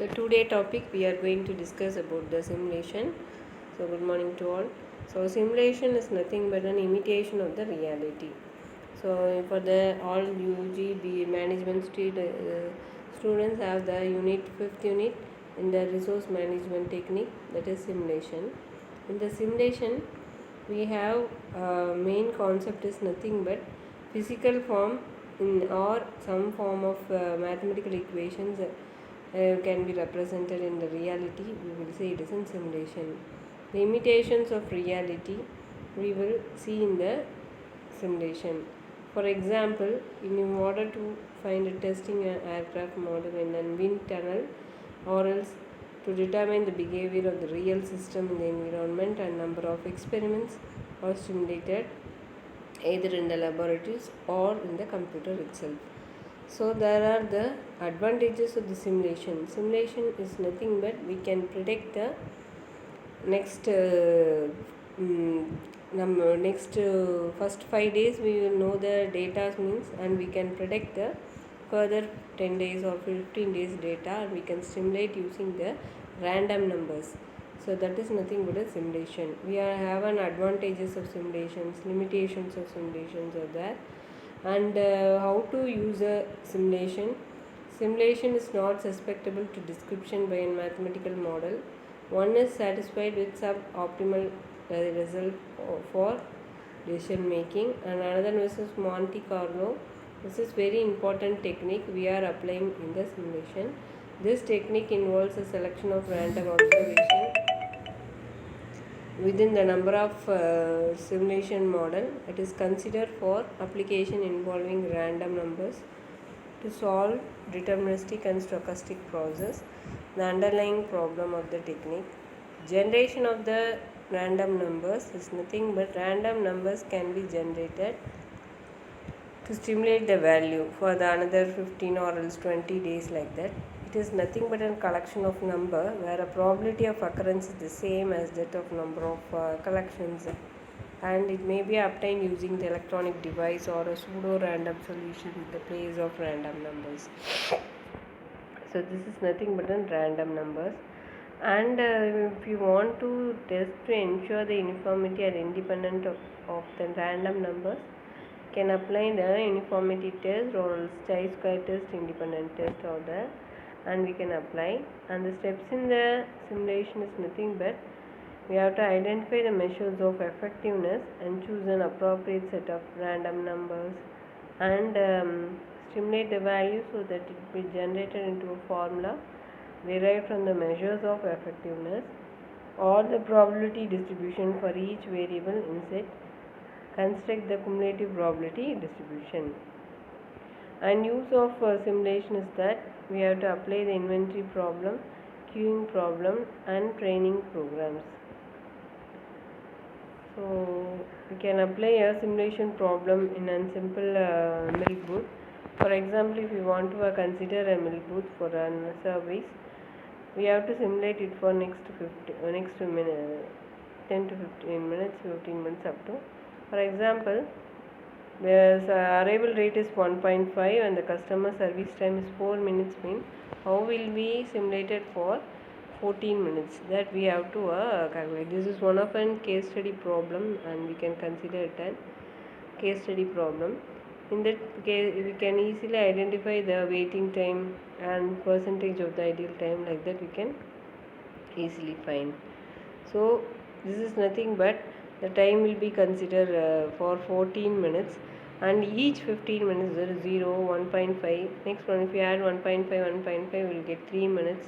So today topic we are going to discuss about the simulation. So good morning to all. So simulation is nothing but an imitation of the reality. So for the all UGB management students have the fifth unit in the resource management technique, that is simulation. In the simulation we have main concept is nothing but physical form or some form of mathematical equations can be represented in the reality. We will say it is in simulation. The imitations of reality we will see in the simulation. For example, in order to find a testing an aircraft model in a wind tunnel, or else to determine the behavior of the real system in the environment, and number of experiments are simulated either in the laboratories or in the computer itself. So there are the advantages of the simulation. Simulation is nothing but we can predict the next first 5 days we will know the data means, and we can predict the further 10 days or 15 days data, and we can simulate using the random numbers. So that is nothing but a simulation. We have an advantages of simulations, limitations of simulations are there, and how to use a simulation. Simulation is not susceptible to description by a mathematical model. One is satisfied with suboptimal result for decision making, and another is Monte Carlo. This is very important technique we are applying in the simulation. This technique involves a selection of random observation within the number of simulation model. It is considered for application involving random numbers to solve deterministic and stochastic process. The underlying problem of the technique. Generation of the random numbers is nothing but random numbers can be generated to stimulate the value for the another 15 or else 20 days like that. It is nothing but a collection of number where a probability of occurrence is the same as that of number of collections, and it may be obtained using the electronic device or a pseudo random solution in the place of random numbers. So this is nothing but a random numbers, and if you want to test to ensure the uniformity and independent of the random numbers, can apply the uniformity test or else chi-square test, independent test or the, and we can apply. And the steps in the simulation is nothing but we have to identify the measures of effectiveness and choose an appropriate set of random numbers, and stimulate the value so that it will be generated into a formula derived from the measures of effectiveness or the probability distribution for each variable in set. Construct the cumulative probability distribution. And use of simulation is that we have to apply the inventory problem, queuing problem, and training programs. So we can apply a simulation problem in a simple milk booth. For example, if we want to consider a milk booth for a service, we have to simulate it for next 10 to 15 minutes, 15 minutes up to. For example, the arrival rate is 1.5 and the customer service time is 4 minutes. Mean how will we simulate it for 14 minutes? That we have to calculate. This is one of a case study problem, and we can consider it as case study problem. In that case, we can easily identify the waiting time and percentage of the ideal time. Like that, we can easily find. So this is nothing but the time will be considered for 14 minutes, and each 15 minutes there is 0, 1.5. Next one, if you add 1.5, 1.5, we will get 3 minutes,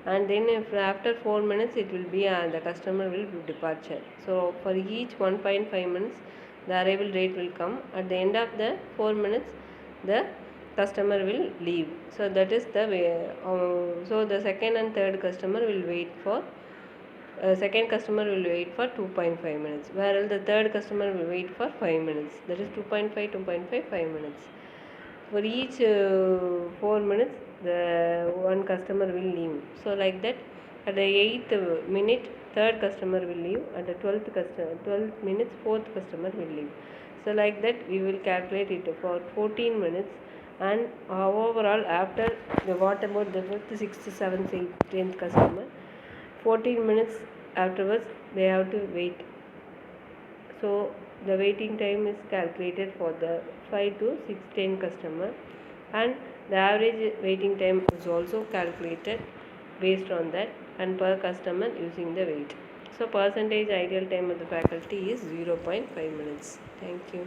and then if after 4 minutes it will be the customer will be departure. So for each 1.5 minutes the arrival rate will come. At the end of the 4 minutes the customer will leave. So that is the way. So the second and third customer will wait for second customer will wait for 2.5 minutes, whereas the third customer will wait for 5 minutes. That is 2.5, 2.5, 5 minutes. For each 4 minutes the one customer will leave. So like that, at the 8th minute third customer will leave, at the 12th minutes fourth customer will leave. So like that we will calculate it for 14 minutes, And overall, after what about the 5th, 6th, 7th, 8th, 10th customer, 14 minutes afterwards they have to wait. So the waiting time is calculated for the 5 to 6, 10 customer, and the average waiting time is also calculated based on that and per customer using the wait. So percentage ideal time of the faculty is 0.5 minutes. Thank you.